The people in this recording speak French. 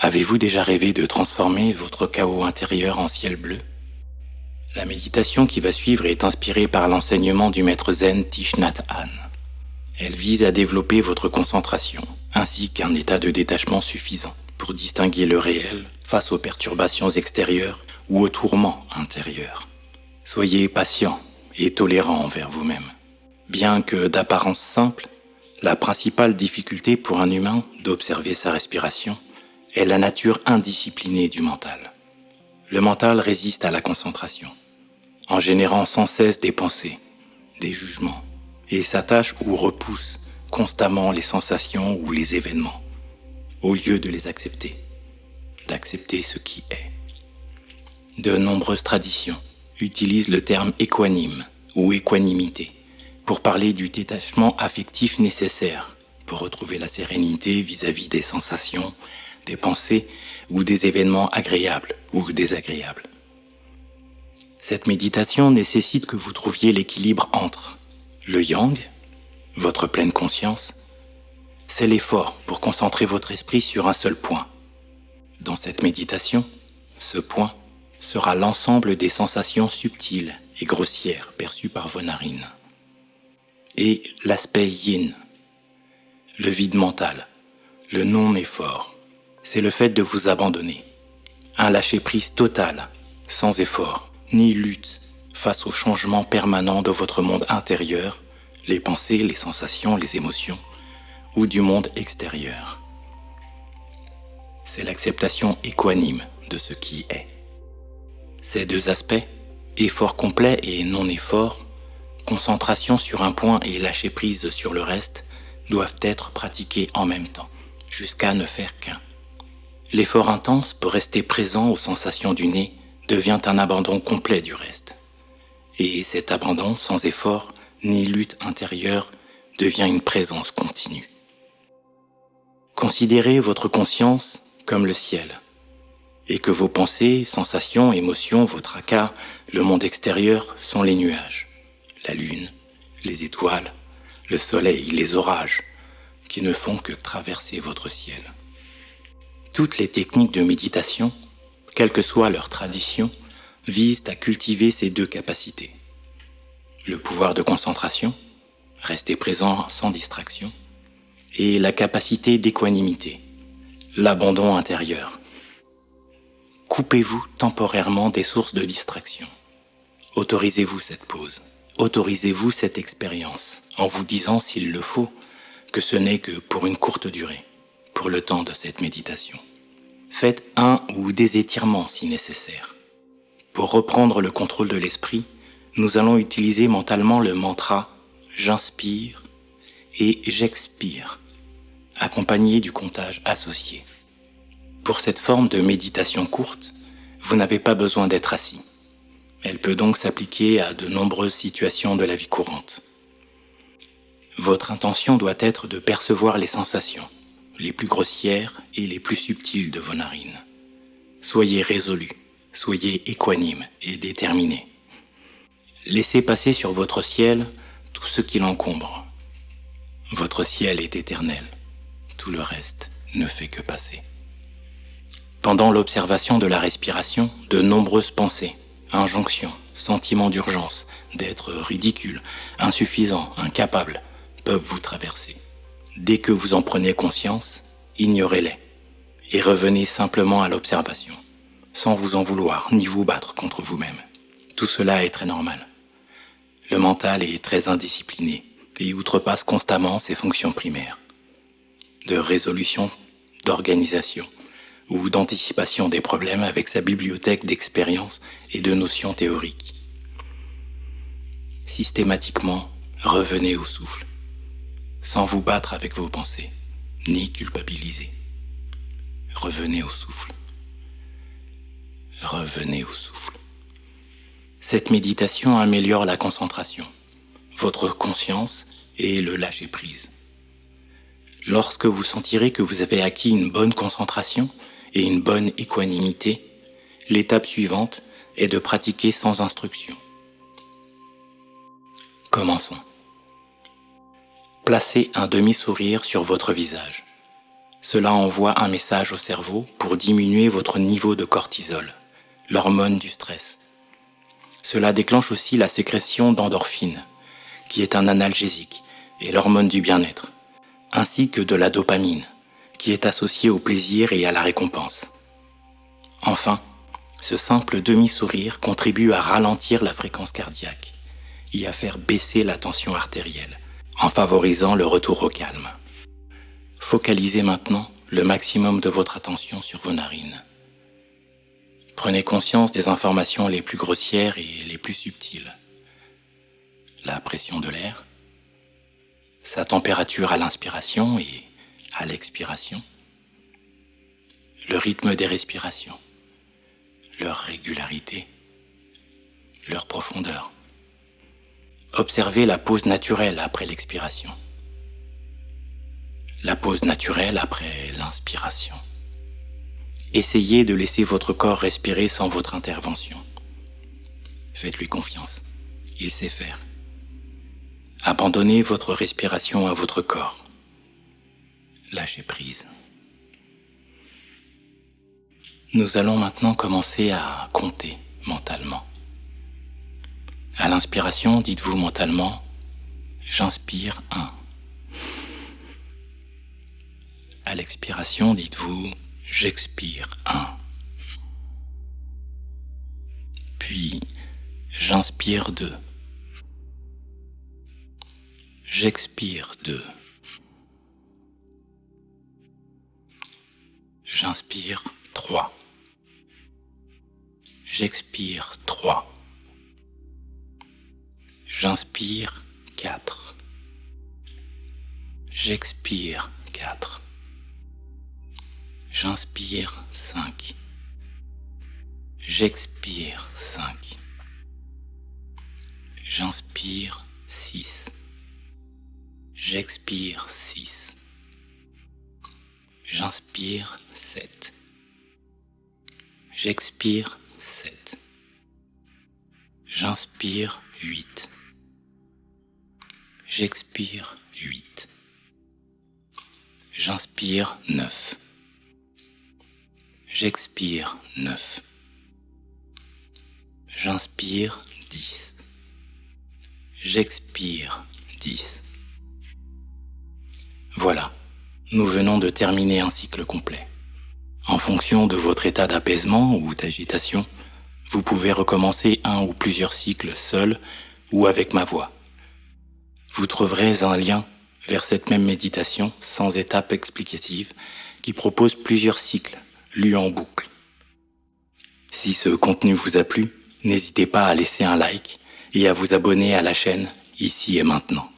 Avez-vous déjà rêvé de transformer votre chaos intérieur en ciel bleu? La méditation qui va suivre est inspirée par l'enseignement du maître zen Thich Nhat Hanh. Elle vise à développer votre concentration, ainsi qu'un état de détachement suffisant pour distinguer le réel face aux perturbations extérieures ou aux tourments intérieurs. Soyez patient et tolérant envers vous-même. Bien que d'apparence simple, la principale difficulté pour un humain d'observer sa respiration est la nature indisciplinée du mental. Le mental résiste à la concentration, en générant sans cesse des pensées, des jugements, et s'attache ou repousse constamment les sensations ou les événements, au lieu de les accepter, d'accepter ce qui est. De nombreuses traditions utilisent le terme équanime ou équanimité pour parler du détachement affectif nécessaire pour retrouver la sérénité vis-à-vis des sensations, des pensées ou des événements agréables ou désagréables. Cette méditation nécessite que vous trouviez l'équilibre entre le yang, votre pleine conscience. C'est l'effort pour concentrer votre esprit sur un seul point. Dans cette méditation, ce point sera l'ensemble des sensations subtiles et grossières perçues par vos narines. Et l'aspect yin, le vide mental, le non-effort, c'est le fait de vous abandonner. Un lâcher-prise total, sans effort, ni lutte, face aux changements permanents de votre monde intérieur, les pensées, les sensations, les émotions, ou du monde extérieur. C'est l'acceptation équanime de ce qui est. Ces deux aspects, effort complet et non-effort, concentration sur un point et lâcher-prise sur le reste, doivent être pratiqués en même temps, jusqu'à ne faire qu'un. L'effort intense pour rester présent aux sensations du nez devient un abandon complet du reste. Et cet abandon sans effort ni lutte intérieure devient une présence continue. Considérez votre conscience comme le ciel, et que vos pensées, sensations, émotions, vos tracas, le monde extérieur sont les nuages, la lune, les étoiles, le soleil, les orages, qui ne font que traverser votre ciel. Toutes les techniques de méditation, quelle que soit leur tradition, visent à cultiver ces deux capacités. Le pouvoir de concentration, rester présent sans distraction, et la capacité d'équanimité, l'abandon intérieur. Coupez-vous temporairement des sources de distraction. Autorisez-vous cette pause, autorisez-vous cette expérience, en vous disant s'il le faut, que ce n'est que pour une courte durée, pour le temps de cette méditation. Faites un ou des étirements si nécessaire. Pour reprendre le contrôle de l'esprit, nous allons utiliser mentalement le mantra « j'inspire » et « j'expire », accompagné du comptage associé. Pour cette forme de méditation courte, vous n'avez pas besoin d'être assis. Elle peut donc s'appliquer à de nombreuses situations de la vie courante. Votre intention doit être de percevoir les sensations, les plus grossières et les plus subtiles de vos narines. Soyez résolu, soyez équanime et déterminé. Laissez passer sur votre ciel tout ce qui l'encombre. Votre ciel est éternel, tout le reste ne fait que passer. Pendant l'observation de la respiration, de nombreuses pensées, injonctions, sentiments d'urgence, d'être ridicule, insuffisant, incapable, peuvent vous traverser. Dès que vous en prenez conscience, ignorez-les et revenez simplement à l'observation, sans vous en vouloir ni vous battre contre vous-même. Tout cela est très normal. Le mental est très indiscipliné et outrepasse constamment ses fonctions primaires, de résolution, d'organisation ou d'anticipation des problèmes avec sa bibliothèque d'expériences et de notions théoriques. Systématiquement, revenez au souffle, sans vous battre avec vos pensées, ni culpabiliser. Revenez au souffle. Revenez au souffle. Cette méditation améliore la concentration, votre conscience et le lâcher-prise. Lorsque vous sentirez que vous avez acquis une bonne concentration et une bonne équanimité, l'étape suivante est de pratiquer sans instruction. Commençons. Placez un demi-sourire sur votre visage. Cela envoie un message au cerveau pour diminuer votre niveau de cortisol, l'hormone du stress. Cela déclenche aussi la sécrétion d'endorphine, qui est un analgésique et l'hormone du bien-être, ainsi que de la dopamine, qui est associée au plaisir et à la récompense. Enfin, ce simple demi-sourire contribue à ralentir la fréquence cardiaque et à faire baisser la tension artérielle, en favorisant le retour au calme. Focalisez maintenant le maximum de votre attention sur vos narines. Prenez conscience des informations les plus grossières et les plus subtiles. La pression de l'air, sa température à l'inspiration et à l'expiration, le rythme des respirations, leur régularité, leur profondeur. Observez la pause naturelle après l'expiration, la pause naturelle après l'inspiration. Essayez de laisser votre corps respirer sans votre intervention. Faites-lui confiance, il sait faire. Abandonnez votre respiration à votre corps. Lâchez prise. Nous allons maintenant commencer à compter mentalement. À l'inspiration, dites-vous mentalement « J'inspire 1 ». À l'expiration, dites-vous « J'expire 1 ». Puis, j'inspire 2. J'expire 2. J'inspire 3. J'expire 3. J'inspire 4. J'expire 4. J'inspire 5. J'expire 5. J'inspire 6. J'expire 6. J'inspire 7. J'expire 7. J'inspire 8. J'expire 8. J'inspire 9. J'expire 9. J'inspire 10. J'expire 10. Voilà, nous venons de terminer un cycle complet. En fonction de votre état d'apaisement ou d'agitation, vous pouvez recommencer un ou plusieurs cycles seul ou avec ma voix. Vous trouverez un lien vers cette même méditation sans étape explicative qui propose plusieurs cycles lus en boucle. Si ce contenu vous a plu, n'hésitez pas à laisser un like et à vous abonner à la chaîne ici et maintenant.